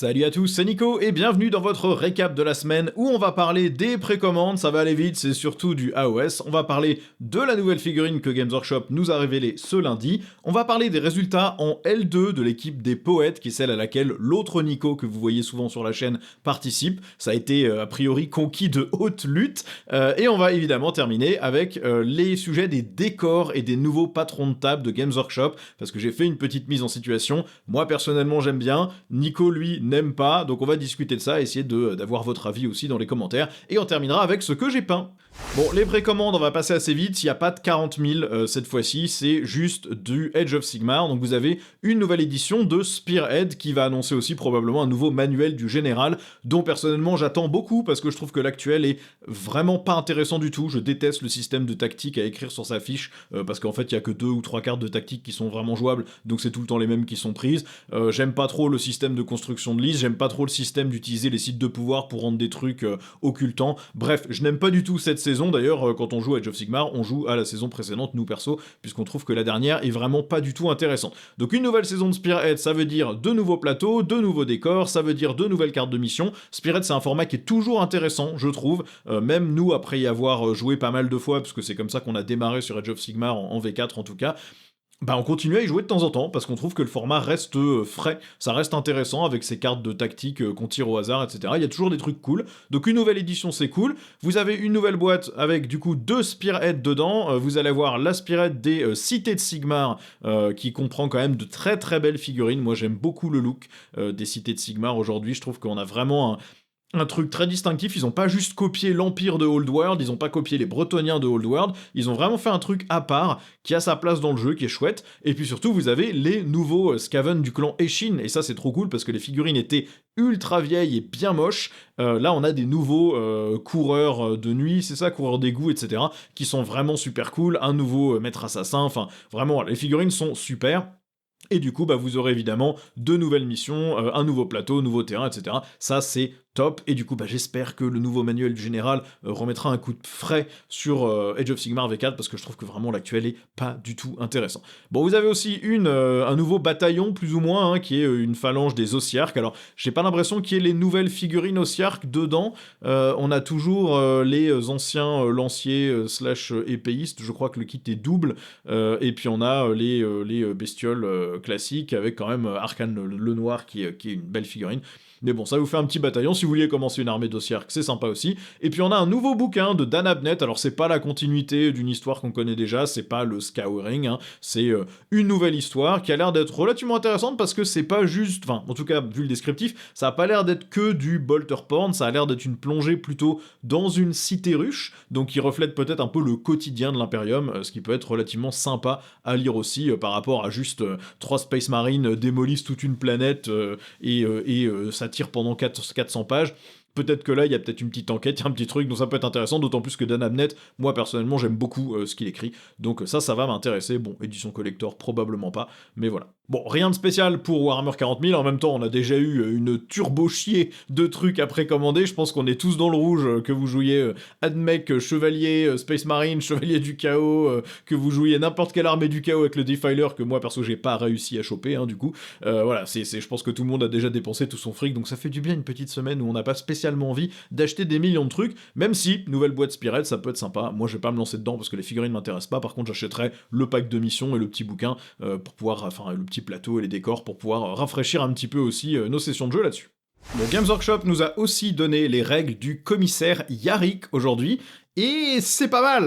Salut à tous, c'est Nico et bienvenue dans votre récap de la semaine où on va parler des précommandes, ça va aller vite, c'est surtout du AOS, on va parler de la nouvelle figurine que Games Workshop nous a révélée ce lundi, on va parler des résultats en L2 de l'équipe des poètes, qui est celle à laquelle l'autre Nico que vous voyez souvent sur la chaîne participe, ça a été a priori conquis de haute lutte, et on va évidemment terminer avec les sujets des décors et des nouveaux patrons de table de Games Workshop, parce que j'ai fait une petite mise en situation, moi personnellement j'aime bien, Nico lui n'aime pas, donc on va discuter de ça, essayer d'avoir votre avis aussi dans les commentaires, et on terminera avec ce que j'ai peint. Bon, les précommandes, on va passer assez vite, il n'y a pas de 40 000 cette fois-ci, c'est juste du Age of Sigmar, donc vous avez une nouvelle édition de Spearhead qui va annoncer aussi probablement un nouveau manuel du général, dont personnellement j'attends beaucoup, parce que je trouve que l'actuel est vraiment pas intéressant du tout, je déteste le système de tactique à écrire sur sa fiche, parce qu'en fait il y a que 2 ou 3 cartes de tactique qui sont vraiment jouables, donc c'est tout le temps les mêmes qui sont prises, j'aime pas trop le système de construction de liste, j'aime pas trop le système d'utiliser les sites de pouvoir pour rendre des trucs occultants, bref, je n'aime pas du tout cette saison, d'ailleurs quand on joue à Age of Sigmar, on joue à la saison précédente, nous perso, puisqu'on trouve que la dernière est vraiment pas du tout intéressante. Donc une nouvelle saison de Spearhead, ça veut dire de nouveaux plateaux, de nouveaux décors, ça veut dire de nouvelles cartes de mission. Spearhead c'est un format qui est toujours intéressant, je trouve, même nous après y avoir joué pas mal de fois, parce que c'est comme ça qu'on a démarré sur Age of Sigmar en V4 en tout cas, bah on continue à y jouer de temps en temps, parce qu'on trouve que le format reste frais, ça reste intéressant avec ces cartes de tactique qu'on tire au hasard, etc. Il y a toujours des trucs cool, donc une nouvelle édition c'est cool, vous avez une nouvelle boîte avec du coup 2 Spearhead dedans, vous allez avoir la Spearhead des Cités de Sigmar, qui comprend quand même de très très belles figurines, moi j'aime beaucoup le look des Cités de Sigmar aujourd'hui, je trouve qu'on a vraiment un truc très distinctif, ils ont pas juste copié l'Empire de Old World, ils ont pas copié les Bretonniens de Old World, ils ont vraiment fait un truc à part, qui a sa place dans le jeu, qui est chouette, et puis surtout vous avez les nouveaux Skaven du clan Eshin, et ça c'est trop cool parce que les figurines étaient ultra vieilles et bien moches, là on a des nouveaux coureurs de nuit, c'est ça, coureurs d'égout, etc., qui sont vraiment super cool, un nouveau maître assassin, enfin vraiment les figurines sont super. Et du coup, bah, vous aurez évidemment 2 nouvelles missions, un nouveau plateau, nouveau terrain, etc. Ça, c'est top, et du coup, bah, j'espère que le nouveau manuel du général remettra un coup de frais sur Age of Sigmar V4, parce que je trouve que vraiment l'actuel est pas du tout intéressant. Bon, vous avez aussi un nouveau bataillon, plus ou moins, hein, qui est une phalange des Ossiarques. Alors, j'ai pas l'impression qu'il y ait les nouvelles figurines Ossiarques dedans, on a toujours les anciens lanciers slash épéistes, je crois que le kit est double, et puis on a les bestioles classiques, avec quand même Arcane le Noir qui est une belle figurine. Mais bon, ça vous fait un petit bataillon, si vous vouliez commencer une armée d'Ossiarques, c'est sympa aussi. Et puis on a un nouveau bouquin de Dan Abnett, alors c'est pas la continuité d'une histoire qu'on connaît déjà, c'est pas le Scouring, hein, c'est une nouvelle histoire qui a l'air d'être relativement intéressante, parce que c'est pas juste, enfin en tout cas vu le descriptif, ça a pas l'air d'être que du bolter porn, ça a l'air d'être une plongée plutôt dans une cité ruche, donc qui reflète peut-être un peu le quotidien de l'Imperium, ce qui peut être relativement sympa à lire aussi, par rapport à juste 3 Space Marines démolissent toute une planète, et ça tire pendant 400 pages. Peut-être que là, il y a peut-être une petite enquête, il y a un petit truc, donc ça peut être intéressant, d'autant plus que Dan Abnett, moi personnellement, j'aime beaucoup ce qu'il écrit, donc ça va m'intéresser. Bon, édition collector, probablement pas, mais voilà. Bon, rien de spécial pour Warhammer 40 000, en même temps, on a déjà eu une turbo-chier de trucs à précommander, je pense qu'on est tous dans le rouge, que vous jouiez Admech, Chevalier, Space Marine, Chevalier du Chaos, que vous jouiez n'importe quelle armée du Chaos avec le Defiler, que moi perso j'ai pas réussi à choper, hein, du coup. Voilà, je pense que tout le monde a déjà dépensé tout son fric, donc ça fait du bien une petite semaine où on n'a pas spécialement envie d'acheter des millions de trucs, même si, nouvelle boîte Spearhead, ça peut être sympa. Moi je vais pas me lancer dedans parce que les figurines m'intéressent pas, par contre j'achèterai le pack de mission et le petit bouquin, pour pouvoir, enfin le petit plateau et les décors, pour pouvoir rafraîchir un petit peu aussi nos sessions de jeu là-dessus. Bon, Games Workshop nous a aussi donné les règles du commissaire Yarick aujourd'hui, et c'est pas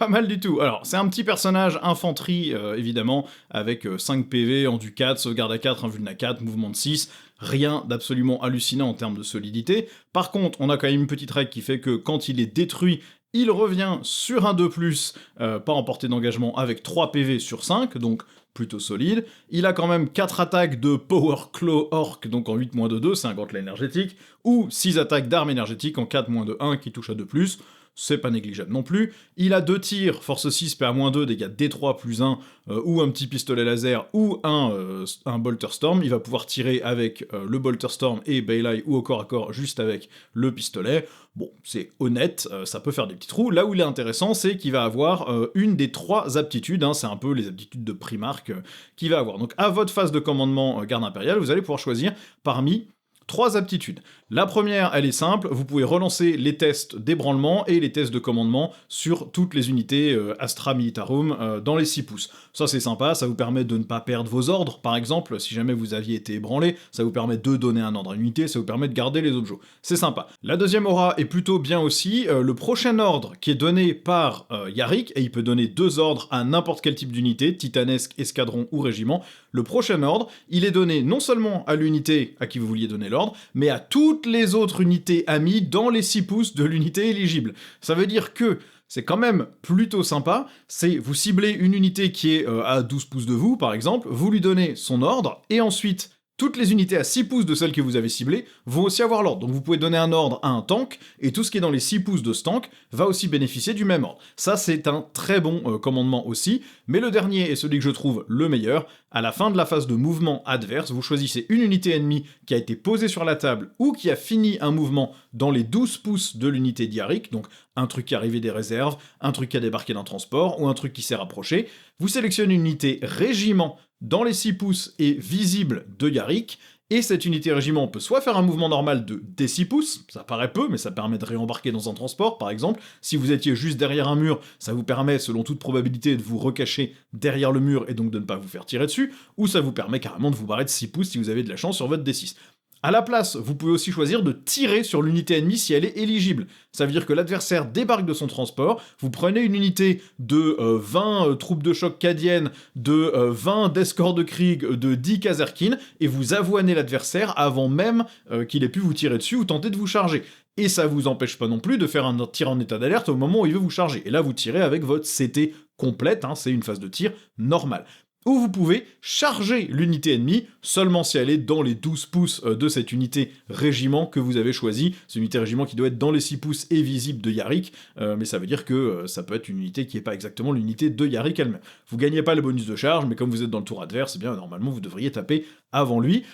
mal du tout. Alors, c'est un petit personnage infanterie, évidemment, avec 5 PV, endu 4, sauvegarde à 4, invuln à 4, mouvement de 6, rien d'absolument hallucinant en termes de solidité. Par contre, on a quand même une petite règle qui fait que quand il est détruit, il revient sur un 2+, pas en portée d'engagement, avec 3 PV sur 5, donc plutôt solide. Il a quand même 4 attaques de Power Claw Orc, donc en 8-2, c'est un gantelet énergétique, ou 6 attaques d'armes énergétiques en 4-1 qui touche à 2+, c'est pas négligeable non plus. Il a 2 tirs, force 6, PA-2, dégâts D3+1, ou un petit pistolet laser, ou un Bolter Storm. Il va pouvoir tirer avec le Bolter Storm et Baylai, ou au corps à corps, juste avec le pistolet. Bon, c'est honnête, ça peut faire des petits trous. Là où il est intéressant, c'est qu'il va avoir une des 3 aptitudes, hein, c'est un peu les aptitudes de Primarque qu'il va avoir. Donc à votre phase de commandement garde impériale, vous allez pouvoir choisir parmi 3 aptitudes. La première, elle est simple, vous pouvez relancer les tests d'ébranlement et les tests de commandement sur toutes les unités Astra Militarum dans les 6 pouces. Ça c'est sympa, ça vous permet de ne pas perdre vos ordres, par exemple, si jamais vous aviez été ébranlé, ça vous permet de donner un ordre à l'unité, ça vous permet de garder les objets. C'est sympa. La deuxième aura est plutôt bien aussi, le prochain ordre qui est donné par Yarick, et il peut donner 2 ordres à n'importe quel type d'unité, titanesque, escadron ou régiment, le prochain ordre, il est donné non seulement à l'unité à qui vous vouliez donner l'ordre, mais à toutes les autres unités amies dans les 6 pouces de l'unité éligible. Ça veut dire que c'est quand même plutôt sympa, c'est vous ciblez une unité qui est à 12 pouces de vous, par exemple, vous lui donnez son ordre, et ensuite, toutes les unités à 6 pouces de celles que vous avez ciblées vont aussi avoir l'ordre. Donc vous pouvez donner un ordre à un tank, et tout ce qui est dans les 6 pouces de ce tank va aussi bénéficier du même ordre. Ça, c'est un très bon commandement aussi, mais le dernier est celui que je trouve le meilleur. À la fin de la phase de mouvement adverse, vous choisissez une unité ennemie qui a été posée sur la table ou qui a fini un mouvement dans les 12 pouces de l'unité d'Yarick, donc un truc qui est arrivé des réserves, un truc qui a débarqué d'un transport, ou un truc qui s'est rapproché. Vous sélectionnez une unité régiment dans les 6 pouces et visible de Yarick, et cette unité régiment peut soit faire un mouvement normal des 6 pouces, ça paraît peu, mais ça permet de réembarquer dans un transport, par exemple. Si vous étiez juste derrière un mur, ça vous permet, selon toute probabilité, de vous recacher derrière le mur et donc de ne pas vous faire tirer dessus, ou ça vous permet carrément de vous barrer de 6 pouces si vous avez de la chance sur votre D6. À la place, vous pouvez aussi choisir de tirer sur l'unité ennemie si elle est éligible. Ça veut dire que l'adversaire débarque de son transport, vous prenez une unité de 20 troupes de choc cadiennes, de 20 d'escorts de Krieg, de 10 Kazerkin, et vous avoinez l'adversaire avant même qu'il ait pu vous tirer dessus ou tenter de vous charger. Et ça vous empêche pas non plus de faire un tir en état d'alerte au moment où il veut vous charger. Et là, vous tirez avec votre CT complète, hein, c'est une phase de tir normale. Ou vous pouvez charger l'unité ennemie, seulement si elle est dans les 12 pouces de cette unité régiment que vous avez choisi. C'est une unité régiment qui doit être dans les 6 pouces et visible de Yarick, mais ça veut dire que ça peut être une unité qui n'est pas exactement l'unité de Yarick elle-même. Vous gagnez pas le bonus de charge, mais comme vous êtes dans le tour adverse, eh bien normalement vous devriez taper avant lui.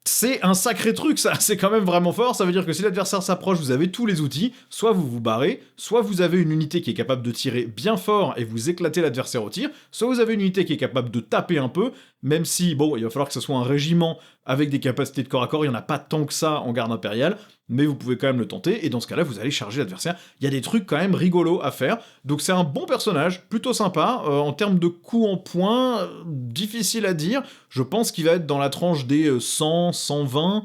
C'est un sacré truc, ça, c'est quand même vraiment fort, ça veut dire que si l'adversaire s'approche, vous avez tous les outils, soit vous vous barrez, soit vous avez une unité qui est capable de tirer bien fort et vous éclatez l'adversaire au tir, soit vous avez une unité qui est capable de taper un peu, même si, bon, il va falloir que ce soit un régiment avec des capacités de corps à corps, il n'y en a pas tant que ça en garde impériale, mais vous pouvez quand même le tenter, et dans ce cas-là, vous allez charger l'adversaire. Il y a des trucs quand même rigolos à faire, donc c'est un bon personnage, plutôt sympa, en termes de coups en points, difficile à dire, je pense qu'il va être dans la tranche des 100, 120,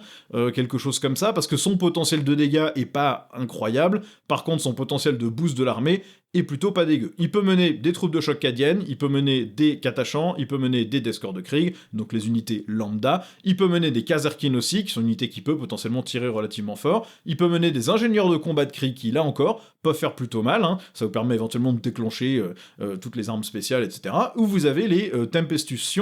quelque chose comme ça, parce que son potentiel de dégâts est pas incroyable, par contre son potentiel de boost de l'armée est plutôt pas dégueu. Il peut mener des troupes de choc cadiennes, il peut mener des katachans, il peut mener des escorts de Krieg, donc les unités lambda, il peut mener des Kazerkin aussi, qui sont une unité qui peut potentiellement tirer relativement fort, il peut mener des ingénieurs de combat de Krieg qui, là encore, peuvent faire plutôt mal, hein. Ça vous permet éventuellement de déclencher toutes les armes spéciales, etc. Ou vous avez les Tempestus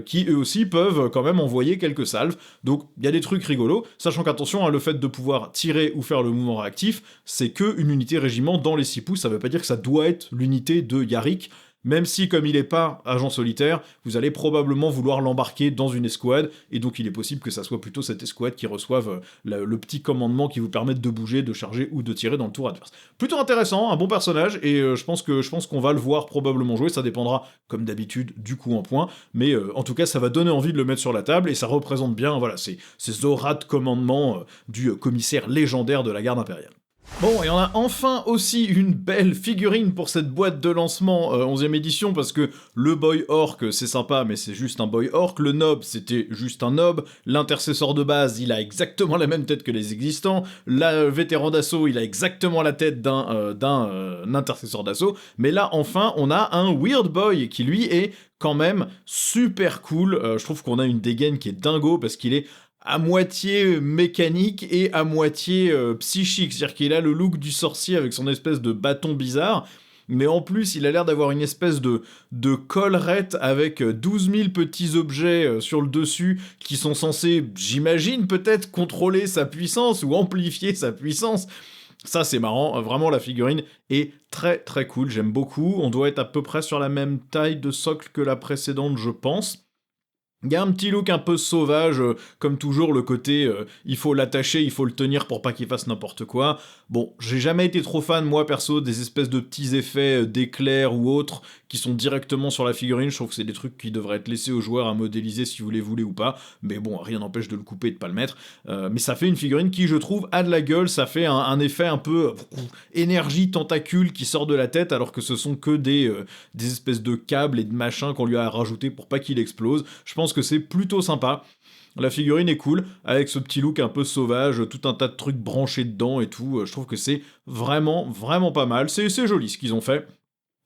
qui eux aussi peuvent quand même envoyer quelques salves, donc il y a des trucs rigolos, sachant qu'attention, hein, le fait de pouvoir tirer ou faire le mouvement réactif, c'est que une unité régiment dans les 6 pouces, ça veut pas dire que ça doit être l'unité de Yarick, même si, comme il n'est pas agent solitaire, vous allez probablement vouloir l'embarquer dans une escouade, et donc il est possible que ça soit plutôt cette escouade qui reçoive le petit commandement qui vous permette de bouger, de charger ou de tirer dans le tour adverse. Plutôt intéressant, un bon personnage, et je pense qu'on va le voir probablement jouer, ça dépendra, comme d'habitude, du coup en point, mais en tout cas ça va donner envie de le mettre sur la table, et ça représente bien, voilà, ces auras de commandement du commissaire légendaire de la garde impériale. Bon, et on a enfin aussi une belle figurine pour cette boîte de lancement 11ème édition, parce que le Boy Orc, c'est sympa, mais c'est juste un Boy Orc, le Nob, c'était juste un Nob, l'intercesseur de base, il a exactement la même tête que les existants, le vétéran d'assaut, il a exactement la tête d'un intercesseur d'assaut, mais là, enfin, on a un Weird Boy, qui lui est quand même super cool, je trouve qu'on a une dégaine qui est dingo, parce qu'il est à moitié mécanique et à moitié psychique, c'est-à-dire qu'il a le look du sorcier avec son espèce de bâton bizarre, mais en plus il a l'air d'avoir une espèce de collerette avec 12 000 petits objets sur le dessus qui sont censés, j'imagine, peut-être contrôler sa puissance ou amplifier sa puissance. Ça c'est marrant, vraiment la figurine est très très cool, j'aime beaucoup, on doit être à peu près sur la même taille de socle que la précédente je pense. Il y a un petit look un peu sauvage, comme toujours le côté il faut l'attacher, il faut le tenir pour pas qu'il fasse n'importe quoi. Bon, j'ai jamais été trop fan, moi perso, des espèces de petits effets d'éclairs ou autres qui sont directement sur la figurine. Je trouve que c'est des trucs qui devraient être laissés aux joueurs à modéliser si vous les voulez ou pas. Mais bon, rien n'empêche de le couper et de pas le mettre. Mais ça fait une figurine qui, je trouve, a de la gueule. Ça fait un effet un peu énergie tentacule qui sort de la tête, alors que ce sont que des espèces de câbles et de machins qu'on lui a rajoutés pour pas qu'il explose. Je pense que c'est plutôt sympa. La figurine est cool, avec ce petit look un peu sauvage, tout un tas de trucs branchés dedans et tout. Je trouve que c'est vraiment, vraiment pas mal. C'est joli ce qu'ils ont fait.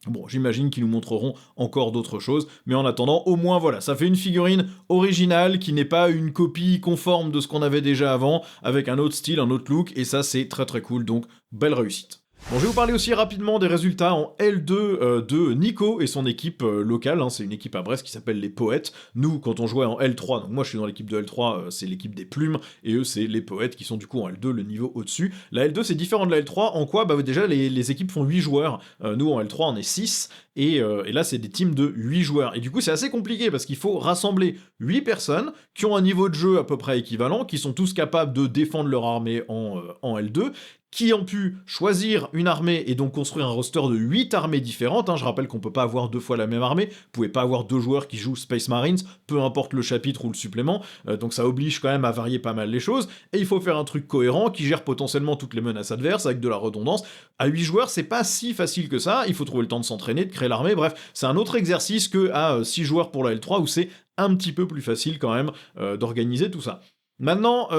Bon, j'imagine qu'ils nous montreront encore d'autres choses, mais en attendant, au moins voilà, ça fait une figurine originale qui n'est pas une copie conforme de ce qu'on avait déjà avant, avec un autre style, un autre look, et ça c'est très très cool, donc belle réussite. Bon, je vais vous parler aussi rapidement des résultats en L2 de Nico et son équipe locale, hein. C'est une équipe à Brest qui s'appelle les Poètes. Nous, quand on jouait en L3, donc moi je suis dans l'équipe de L3, c'est l'équipe des Plumes, et eux c'est les Poètes qui sont du coup en L2, le niveau au-dessus. La L2 c'est différent de la L3, en quoi bah, déjà les équipes font 8 joueurs, nous en L3 on est 6, et là c'est des teams de 8 joueurs. Et du coup c'est assez compliqué parce qu'il faut rassembler 8 personnes qui ont un niveau de jeu à peu près équivalent, qui sont tous capables de défendre leur armée en L2, qui ont pu choisir une armée et donc construire un roster de 8 armées différentes. Hein. Je rappelle qu'on peut pas avoir 2 fois la même armée, vous pouvez pas avoir 2 joueurs qui jouent Space Marines, peu importe le chapitre ou le supplément, donc ça oblige quand même à varier pas mal les choses, et il faut faire un truc cohérent qui gère potentiellement toutes les menaces adverses avec de la redondance. À 8 joueurs, c'est pas si facile que ça, il faut trouver le temps de s'entraîner, de créer l'armée, bref, c'est un autre exercice que à 6 joueurs pour la L3 où c'est un petit peu plus facile quand même d'organiser tout ça. Maintenant,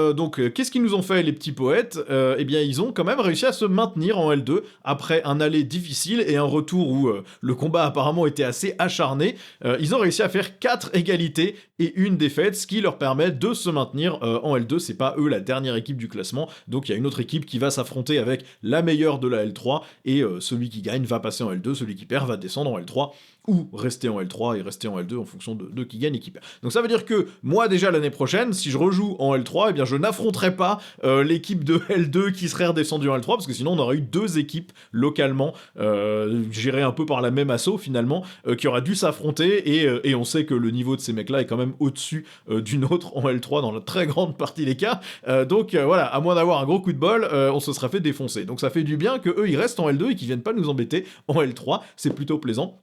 qu'est-ce qu'ils nous ont fait les petits poètes? Eh bien, ils ont quand même réussi à se maintenir en L2 après un aller difficile et un retour où le combat apparemment était assez acharné. Ils ont réussi à faire 4 égalités et une défaite, ce qui leur permet de se maintenir en L2. C'est pas eux la dernière équipe du classement, donc il y a une autre équipe qui va s'affronter avec la meilleure de la L3 et celui qui gagne va passer en L2, celui qui perd va descendre en L3 ou rester en L3 et rester en L2 en fonction de qui gagne et qui perd. Donc ça veut dire que moi déjà l'année prochaine, si je rejoue en L3, eh bien je n'affronterai pas l'équipe de L2 qui serait redescendue en L3, parce que sinon on aurait eu 2 équipes localement gérées un peu par la même asso finalement, qui auraient dû s'affronter, et on sait que le niveau de ces mecs là est quand même au-dessus d'une autre en L3 dans la très grande partie des cas, donc voilà, à moins d'avoir un gros coup de bol, on se serait fait défoncer. Donc ça fait du bien que eux ils restent en L2 et qu'ils viennent pas nous embêter en L3, c'est plutôt plaisant.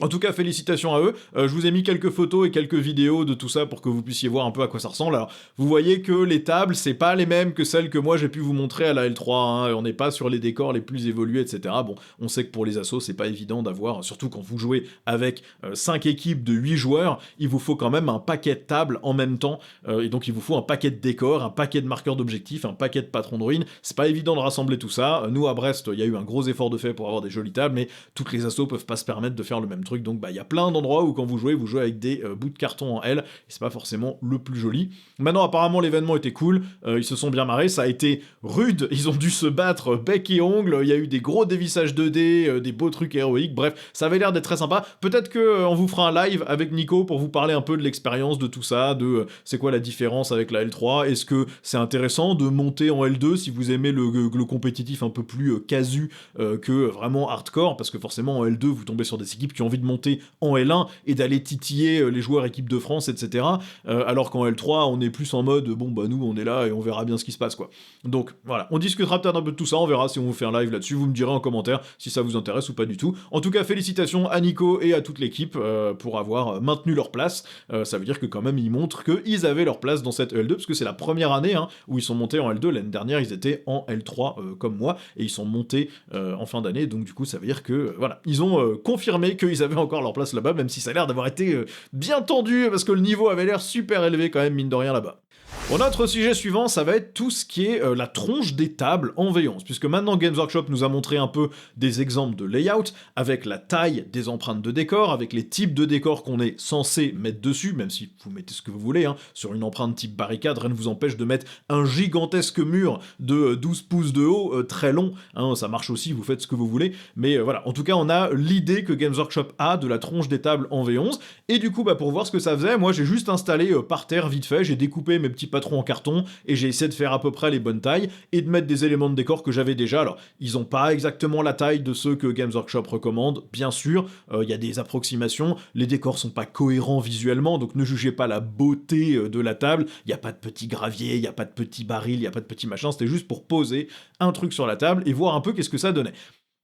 En tout cas, félicitations à eux. Je vous ai mis quelques photos et quelques vidéos de tout ça pour que vous puissiez voir un peu à quoi ça ressemble. Alors, vous voyez que les tables, c'est pas les mêmes que celles que moi j'ai pu vous montrer à la L3, hein. On n'est pas sur les décors les plus évolués, etc. Bon, on sait que pour les assos, c'est pas évident d'avoir, surtout quand vous jouez avec 5 équipes de 8 joueurs, il vous faut quand même un paquet de tables en même temps, et donc il vous faut un paquet de décors, un paquet de marqueurs d'objectifs, un paquet de patrons de ruines. C'est pas évident de rassembler tout ça. Nous, à Brest, il y a eu un gros effort de fait pour avoir des jolies tables, mais toutes les assos peuvent pas se permettre de faire le même truc, donc bah il y a plein d'endroits où quand vous jouez avec des bouts de carton en L, et c'est pas forcément le plus joli. Maintenant apparemment l'événement était cool, ils se sont bien marrés, ça a été rude, ils ont dû se battre bec et ongles, il y a eu des gros dévissages 2D, des beaux trucs héroïques, bref, ça avait l'air d'être très sympa. Peut-être que on vous fera un live avec Nico pour vous parler un peu de l'expérience de tout ça, de c'est quoi la différence avec la L3, est-ce que c'est intéressant de monter en L2 si vous aimez le compétitif un peu plus casu que vraiment hardcore, parce que forcément en L2 vous tombez sur des équipes qui ont envie de monter en L1 et d'aller titiller les joueurs équipe de France, etc. Alors qu'en L3 on est plus en mode bon bah nous on est là et on verra bien ce qui se passe quoi. Donc voilà, on discutera peut-être un peu de tout ça, on verra si on vous fait un live là-dessus, vous me direz en commentaire si ça vous intéresse ou pas du tout. En tout cas félicitations à Nico et à toute l'équipe pour avoir maintenu leur place. Ça veut dire que quand même ils montrent qu'ils avaient leur place dans cette L2, parce que c'est la première année où ils sont montés en L2, l'année dernière ils étaient en L3 comme moi, et ils sont montés en fin d'année, donc du coup ça veut dire que voilà, ils ont confirmé qu'ils avaient encore leur place là-bas, même si ça a l'air d'avoir été bien tendu, parce que le niveau avait l'air super élevé quand même, mine de rien là-bas. Bon, notre sujet suivant, ça va être tout ce qui est la tronche des tables en V11, puisque maintenant Games Workshop nous a montré un peu des exemples de layout, avec la taille des empreintes de décor, avec les types de décors qu'on est censé mettre dessus, même si vous mettez ce que vous voulez, sur une empreinte type barricade, rien ne vous empêche de mettre un gigantesque mur de 12 pouces de haut, très long, ça marche aussi, vous faites ce que vous voulez, mais voilà, en tout cas on a l'idée que Games Workshop a de la tronche des tables en V11, et du coup pour voir ce que ça faisait, moi j'ai juste installé par terre vite fait, j'ai découpé mes petits patrons en carton et j'ai essayé de faire à peu près les bonnes tailles et de mettre des éléments de décor que j'avais déjà. Alors, ils ont pas exactement la taille de ceux que Games Workshop recommande, bien sûr, il y a des approximations, les décors sont pas cohérents visuellement, donc ne jugez pas la beauté de la table, il y a pas de petits graviers, il y a pas de petits barils, il y a pas de petits machins, c'était juste pour poser un truc sur la table et voir un peu qu'est-ce que ça donnait.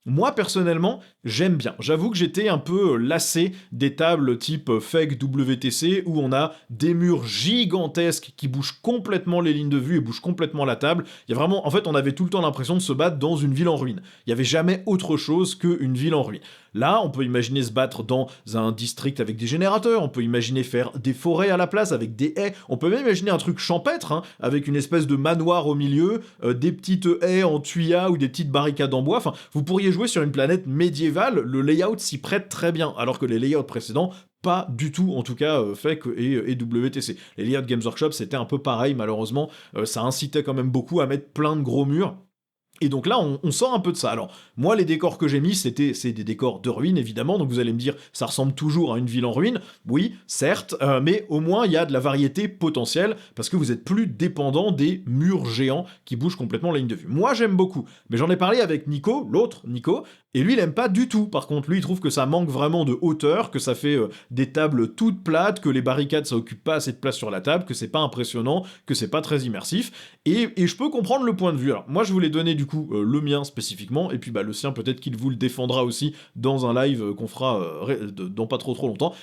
Moi, personnellement, j'aime bien. J'avoue que j'étais un peu lassé des tables type FEG WTC où on a des murs gigantesques qui bougent complètement les lignes de vue et bougent complètement la table. Il y a vraiment, en fait, on avait tout le temps l'impression de se battre dans une ville en ruine. Il n'y avait jamais autre chose qu'une ville en ruine. Là, on peut imaginer se battre dans un district avec des générateurs, on peut imaginer faire des forêts à la place avec des haies, on peut même imaginer un truc champêtre, hein, avec une espèce de manoir au milieu, des petites haies en tuya ou des petites barricades en bois. Enfin, vous pourriez jouer sur une planète médiévale, le layout s'y prête très bien, alors que les layouts précédents, pas du tout, en tout cas, FEC et WTC. Les layouts Games Workshop, c'était un peu pareil, malheureusement, ça incitait quand même beaucoup à mettre plein de gros murs. Et donc là, on sort un peu de ça. Alors, moi, les décors que j'ai mis, c'est des décors de ruines, évidemment, donc vous allez me dire, ça ressemble toujours à une ville en ruine. Oui, certes, mais au moins, il y a de la variété potentielle, parce que vous êtes plus dépendant des murs géants qui bougent complètement la ligne de vue. Moi, j'aime beaucoup, mais j'en ai parlé avec Nico, l'autre Nico, et lui, il aime pas du tout. Par contre, lui, il trouve que ça manque vraiment de hauteur, que ça fait des tables toutes plates, que les barricades, ça occupe pas assez de place sur la table, que c'est pas impressionnant, que c'est pas très immersif. Et je peux comprendre le point de vue. Alors, moi, je voulais donner du coup le mien spécifiquement, et puis bah, le sien, peut-être qu'il vous le défendra aussi dans un live qu'on fera dans pas trop longtemps.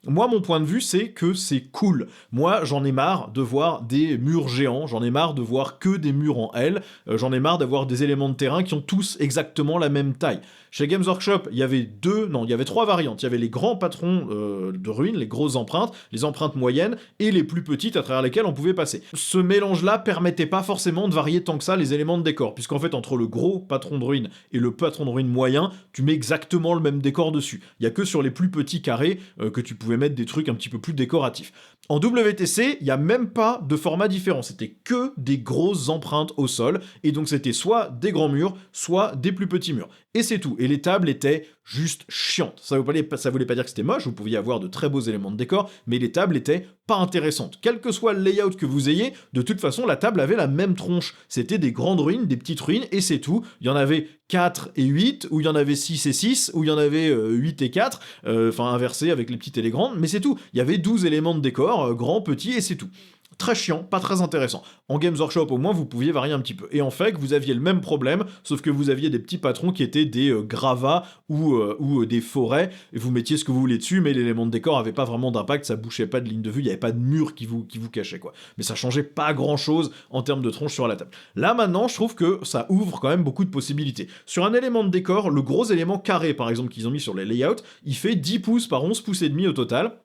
Moi, mon point de vue, c'est que c'est cool. Moi, j'en ai marre de voir des murs géants, j'en ai marre de voir que des murs en L, j'en ai marre d'avoir des éléments de terrain qui ont tous exactement la même taille. Chez Games Workshop, il y avait trois variantes. Il y avait les grands patrons de ruines, les grosses empreintes, les empreintes moyennes, et les plus petites à travers lesquelles on pouvait passer. Ce mélange-là permettait pas forcément de varier tant que ça les éléments de décor, puisqu'en fait, entre le gros patron de ruines et le patron de ruines moyen, tu mets exactement le même décor dessus. Il y a que sur les plus petits carrés que tu pouvais mettre des trucs un petit peu plus décoratifs. En WTC, il n'y a même pas de format différent, c'était que des grosses empreintes au sol, et donc c'était soit des grands murs, soit des plus petits murs. Et c'est tout, et les tables étaient juste chiantes. Ça voulait pas dire que c'était moche, vous pouviez avoir de très beaux éléments de décor, mais les tables étaient pas intéressantes. Quel que soit le layout que vous ayez, de toute façon, la table avait la même tronche. C'était des grandes ruines, des petites ruines, et c'est tout. Il y en avait 4 et 8, ou il y en avait 6 et 6, ou il y en avait 8 et 4, enfin inversé avec les petites et les grandes, mais c'est tout. Il y avait 12 éléments de décor, grands, petits, et c'est tout. Très chiant, pas très intéressant. En Games Workshop, au moins, vous pouviez varier un petit peu. Et en fait, vous aviez le même problème, sauf que vous aviez des petits patrons qui étaient des gravats ou des forêts, et vous mettiez ce que vous voulez dessus, mais l'élément de décor avait pas vraiment d'impact, ça bouchait pas de ligne de vue, il y avait pas de mur qui vous cachait, quoi. Mais ça changeait pas grand-chose en termes de tronche sur la table. Là, maintenant, je trouve que ça ouvre quand même beaucoup de possibilités. Sur un élément de décor, le gros élément carré, par exemple, qu'ils ont mis sur les layouts, il fait 10 pouces par 11 pouces et demi au total.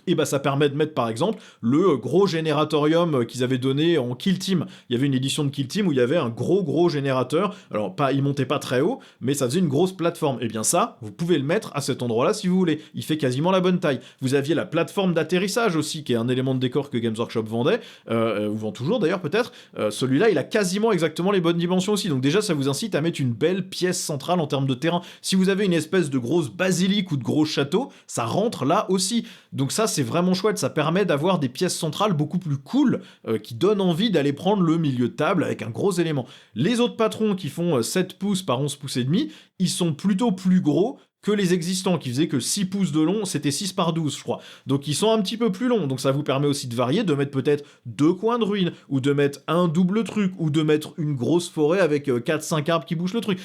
Et bah ça permet de mettre par exemple le gros génératorium qu'ils avaient donné en Kill Team. Il y avait une édition de Kill Team où il y avait un gros générateur. Alors il montait pas très haut, mais ça faisait une grosse plateforme. Et bien ça, vous pouvez le mettre à cet endroit-là si vous voulez. Il fait quasiment la bonne taille. Vous aviez la plateforme d'atterrissage aussi, qui est un élément de décor que Games Workshop vendait, ou vend toujours d'ailleurs peut-être. Celui-là, il a quasiment exactement les bonnes dimensions aussi. Donc déjà, ça vous incite à mettre une belle pièce centrale en termes de terrain. Si vous avez une espèce de grosse basilique ou de gros château, ça rentre là aussi. Donc ça, c'est vraiment chouette, ça permet d'avoir des pièces centrales beaucoup plus cool, qui donnent envie d'aller prendre le milieu de table avec un gros élément. Les autres patrons qui font 7 pouces par 11 pouces et demi, ils sont plutôt plus gros que les existants qui faisaient que 6 pouces de long, c'était 6 par 12 je crois. Donc ils sont un petit peu plus longs, donc ça vous permet aussi de varier, de mettre peut-être 2 coins de ruine, ou de mettre un double truc, ou de mettre une grosse forêt avec 4-5 arbres qui bouchent le truc.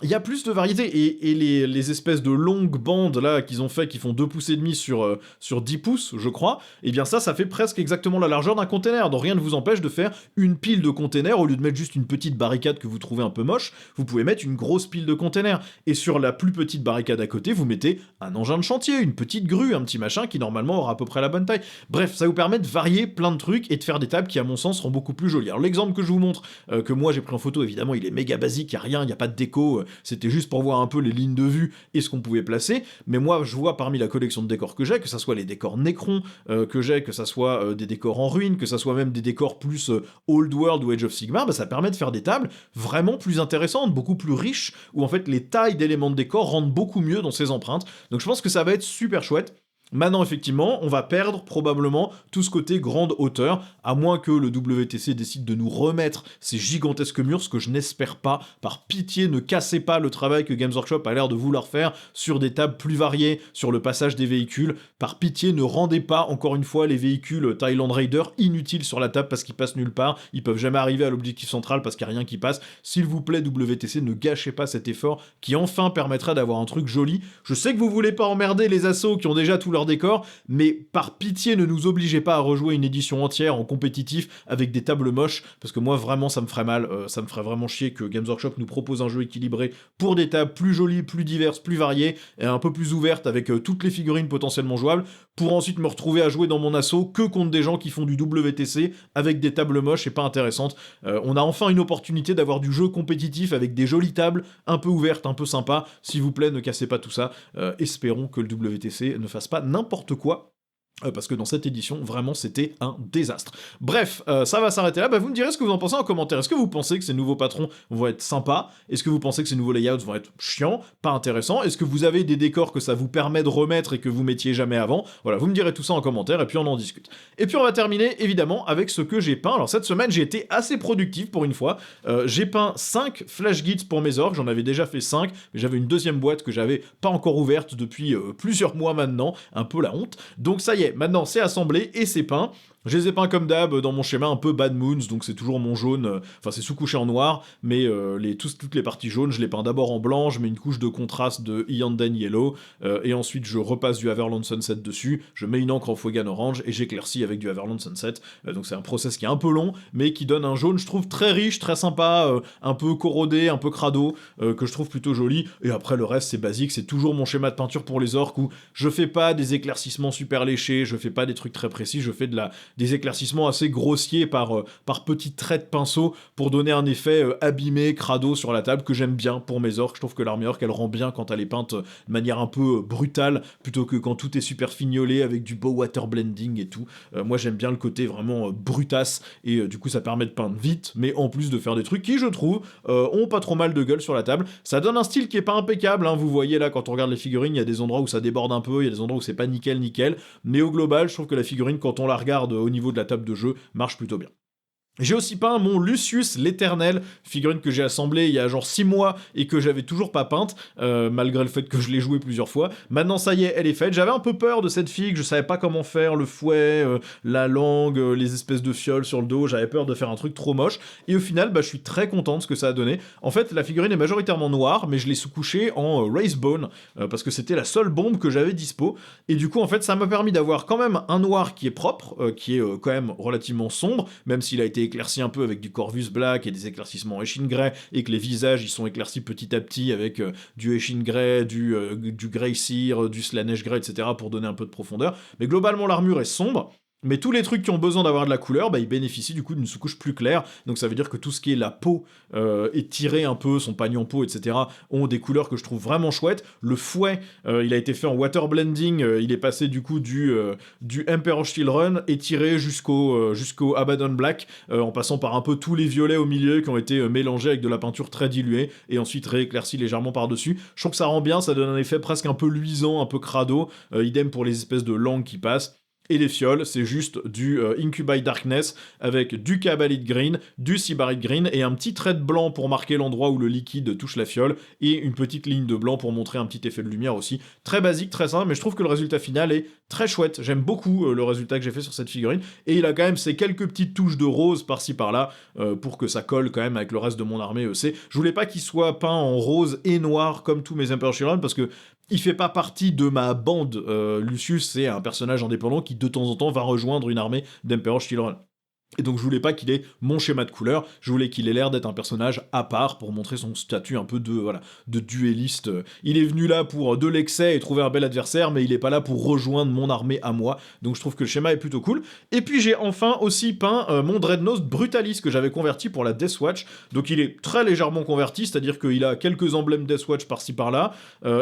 Il y a plus de variété, et les espèces de longues bandes là qu'ils ont fait, qui font 2 pouces et demi sur 10 pouces, je crois, et bien ça fait presque exactement la largeur d'un container. Donc rien ne vous empêche de faire une pile de containers, au lieu de mettre juste une petite barricade que vous trouvez un peu moche, vous pouvez mettre une grosse pile de containers. Et sur la plus petite barricade à côté, vous mettez un engin de chantier, une petite grue, un petit machin qui normalement aura à peu près la bonne taille. Bref, ça vous permet de varier plein de trucs et de faire des tables qui à mon sens seront beaucoup plus jolies. Alors l'exemple que je vous montre, que moi j'ai pris en photo, évidemment il est méga basique, il n'y a rien, il n'y a pas de déco, c'était juste pour voir un peu les lignes de vue et ce qu'on pouvait placer, mais moi je vois parmi la collection de décors que j'ai, que ça soit les décors Necron que j'ai, que ça soit des décors en ruine, que ça soit même des décors plus Old World ou Age of Sigmar, bah, ça permet de faire des tables vraiment plus intéressantes, beaucoup plus riches, où en fait les tailles d'éléments de décor rentrent beaucoup mieux dans ces empreintes. Donc je pense que ça va être super chouette. Maintenant, effectivement, on va perdre probablement tout ce côté grande hauteur, à moins que le WTC décide de nous remettre ces gigantesques murs, ce que je n'espère pas. Par pitié, ne cassez pas le travail que Games Workshop a l'air de vouloir faire sur des tables plus variées, sur le passage des véhicules. Par pitié, ne rendez pas, encore une fois, les véhicules Thailand Raider inutiles sur la table parce qu'ils passent nulle part. Ils peuvent jamais arriver à l'objectif central parce qu'il n'y a rien qui passe. S'il vous plaît, WTC, ne gâchez pas cet effort qui enfin permettra d'avoir un truc joli. Je sais que vous voulez pas emmerder les assos qui ont déjà tout leur décor, mais par pitié ne nous obligez pas à rejouer une édition entière en compétitif avec des tables moches, parce que moi vraiment ça me ferait mal, ça me ferait vraiment chier que Games Workshop nous propose un jeu équilibré pour des tables plus jolies, plus diverses, plus variées, et un peu plus ouvertes avec toutes les figurines potentiellement jouables, pour ensuite me retrouver à jouer dans mon asso que contre des gens qui font du WTC avec des tables moches et pas intéressantes. On a enfin une opportunité d'avoir du jeu compétitif avec des jolies tables, un peu ouvertes, un peu sympas. S'il vous plaît, ne cassez pas tout ça. Espérons que le WTC ne fasse pas n'importe quoi. Parce que dans cette édition, vraiment, c'était un désastre. Bref, ça va s'arrêter là. Vous me direz ce que vous en pensez en commentaire. Est-ce que vous pensez que ces nouveaux patrons vont être sympas? Est-ce que vous pensez que ces nouveaux layouts vont être chiants, pas intéressants? Est-ce que vous avez des décors que ça vous permet de remettre et que vous mettiez jamais avant? Voilà, vous me direz tout ça en commentaire et puis on en discute. Et puis on va terminer, évidemment, avec ce que j'ai peint. Alors cette semaine, j'ai été assez productif pour une fois. J'ai peint 5 flash guides pour mes orques. J'en avais déjà fait 5, mais j'avais une deuxième boîte que j'avais pas encore ouverte depuis plusieurs mois maintenant. Un peu la honte. Donc ça y est, maintenant c'est assemblé et c'est peint. Je les ai peints comme d'hab dans mon schéma un peu Bad Moons, donc c'est toujours mon jaune, enfin c'est sous-couché en noir, mais toutes les parties jaunes, je les peins d'abord en blanc, je mets une couche de contraste de Iyanden Yellow, et ensuite je repasse du Haverland Sunset dessus, je mets une encre en Fuegan Orange, et j'éclaircis avec du Haverland Sunset, donc c'est un process qui est un peu long, mais qui donne un jaune, je trouve, très riche, très sympa, un peu corrodé, un peu crado, que je trouve plutôt joli, et après le reste c'est basique, c'est toujours mon schéma de peinture pour les orques, où je fais pas des éclaircissements super léchés, je fais pas des trucs très précis, je fais des éclaircissements assez grossiers par petits traits de pinceau pour donner un effet abîmé, crado sur la table que j'aime bien pour mes orques. Je trouve que l'armée orque elle rend bien quand elle est peinte de manière un peu brutale plutôt que quand tout est super fignolé avec du beau water blending et tout. Moi j'aime bien le côté vraiment brutasse et du coup ça permet de peindre vite mais en plus de faire des trucs qui je trouve ont pas trop mal de gueule sur la table. Ça donne un style qui est pas impeccable, hein. Vous voyez là quand on regarde les figurines il y a des endroits où ça déborde un peu, il y a des endroits où c'est pas nickel, mais au global je trouve que la figurine quand on la regarde au niveau de la table de jeu marche plutôt bien. J'ai aussi peint mon Lucius l'Éternel, figurine que j'ai assemblée il y a genre 6 mois et que j'avais toujours pas peinte, malgré le fait que je l'ai joué plusieurs fois. Maintenant ça y est, elle est faite. J'avais un peu peur de cette figue, je savais pas comment faire, le fouet, la langue, les espèces de fioles sur le dos, j'avais peur de faire un truc trop moche. Et au final, je suis très content de ce que ça a donné. En fait, la figurine est majoritairement noire, mais je l'ai sous-couchée en Race Bone, parce que c'était la seule bombe que j'avais dispo. Et du coup, en fait, ça m'a permis d'avoir quand même un noir qui est propre, qui est quand même relativement sombre, même s'il a été éclairci un peu avec du Corvus Black et des éclaircissements Eshin Grey, et que les visages ils sont éclaircis petit à petit avec du Eshin Grey, du Grey Seer, du Slanesh Grey, etc. pour donner un peu de profondeur. Mais globalement, l'armure est sombre. Mais tous les trucs qui ont besoin d'avoir de la couleur, ils bénéficient du coup d'une sous-couche plus claire. Donc ça veut dire que tout ce qui est la peau étirée un peu, son pagnon peau, etc. ont des couleurs que je trouve vraiment chouettes. Le fouet, il a été fait en water blending. Il est passé du coup du Emperor Steel Run étiré jusqu'au Abaddon Black, en passant par un peu tous les violets au milieu qui ont été mélangés avec de la peinture très diluée et ensuite rééclaircis légèrement par-dessus. Je trouve que ça rend bien, ça donne un effet presque un peu luisant, un peu crado. Idem pour les espèces de langues qui passent. Et les fioles, c'est juste du Incubi Darkness avec du Cabalite Green, du Sybarite Green et un petit trait de blanc pour marquer l'endroit où le liquide touche la fiole et une petite ligne de blanc pour montrer un petit effet de lumière aussi. Très basique, très simple, mais je trouve que le résultat final est très chouette. J'aime beaucoup le résultat que j'ai fait sur cette figurine et il a quand même ces quelques petites touches de rose par-ci par-là pour que ça colle quand même avec le reste de mon armée EC. Je voulais pas qu'il soit peint en rose et noir comme tous mes Emperor Children parce que il fait pas partie de ma bande. Lucius, c'est un personnage indépendant qui de temps en temps va rejoindre une armée d'Emperor Children. Et donc je voulais pas qu'il ait mon schéma de couleur, je voulais qu'il ait l'air d'être un personnage à part pour montrer son statut un peu de duelliste. Il est venu là pour de l'excès et trouver un bel adversaire, mais il est pas là pour rejoindre mon armée à moi, donc je trouve que le schéma est plutôt cool. Et puis j'ai enfin aussi peint mon Dreadnought Brutalis que j'avais converti pour la Deathwatch, donc il est très légèrement converti, c'est-à-dire qu'il a quelques emblèmes Deathwatch par-ci par-là,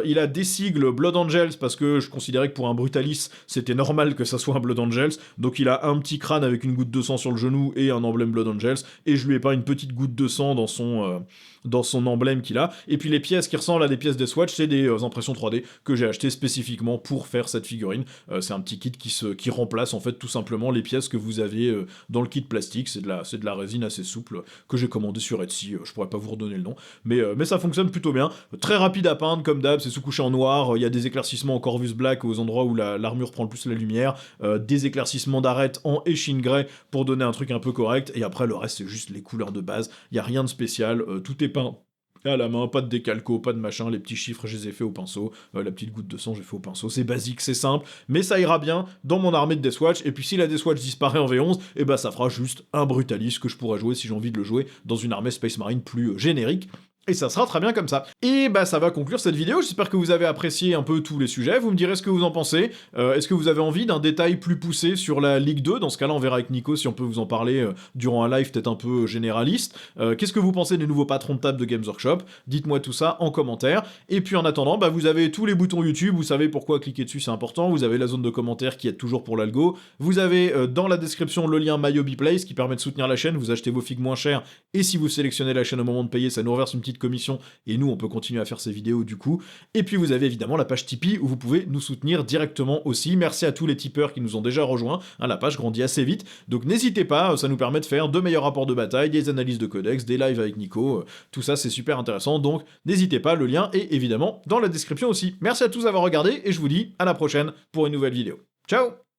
il a des sigles Blood Angels parce que je considérais que pour un Brutalis c'était normal que ça soit un Blood Angels, donc il a un petit crâne avec une goutte de sang sur le genou et un emblème Blood Angels, et je lui ai pas une petite goutte de sang dans son emblème qu'il a. Et puis les pièces qui ressemblent à des pièces Deathwatch, c'est des impressions 3D que j'ai achetées spécifiquement pour faire cette figurine. C'est un petit kit qui remplace en fait tout simplement les pièces que vous avez dans le kit plastique. C'est de la résine assez souple que j'ai commandé sur Etsy. Je pourrais pas vous redonner le nom, mais ça fonctionne plutôt bien. Très rapide à peindre comme d'hab, c'est sous-couché en noir. Il y a des éclaircissements en Corvus Black aux endroits où l'armure prend le plus la lumière, des éclaircissements d'arête en Eshin Grey pour donner un truc un peu correct. Et après le reste c'est juste les couleurs de base. Il y a rien de spécial. Tout est peint à la main, pas de décalco, pas de machin, les petits chiffres je les ai fait au pinceau, la petite goutte de sang j'ai fait au pinceau, c'est basique, c'est simple, mais ça ira bien dans mon armée de Deathwatch, et puis si la Deathwatch disparaît en V11, et bah ça fera juste un Brutalis que je pourrais jouer si j'ai envie de le jouer dans une armée Space Marine plus générique. Et ça sera très bien comme ça. Et bah ça va conclure cette vidéo, j'espère que vous avez apprécié un peu tous les sujets, vous me direz ce que vous en pensez, est-ce que vous avez envie d'un détail plus poussé sur la Ligue 2, dans ce cas-là on verra avec Nico si on peut vous en parler durant un live peut-être un peu généraliste, qu'est-ce que vous pensez des nouveaux patrons de table de Games Workshop, dites-moi tout ça en commentaire, et puis en attendant, bah vous avez tous les boutons YouTube, vous savez pourquoi cliquer dessus c'est important, vous avez la zone de commentaires qui aide toujours pour l'algo, vous avez dans la description le lien MyHobbyPlace qui permet de soutenir la chaîne, vous achetez vos figues moins chères, et si vous sélectionnez la chaîne au moment de payer, ça nous reverse une petite commission, et nous on peut continuer à faire ces vidéos du coup. Et puis vous avez évidemment la page Tipeee où vous pouvez nous soutenir directement aussi. Merci à tous les tipeurs qui nous ont déjà rejoints, la page grandit assez vite, donc n'hésitez pas, ça nous permet de faire de meilleurs rapports de bataille, des analyses de codex, des lives avec Nico, tout ça c'est super intéressant, donc n'hésitez pas, le lien est évidemment dans la description aussi. Merci à tous d'avoir regardé, et je vous dis à la prochaine pour une nouvelle vidéo. Ciao!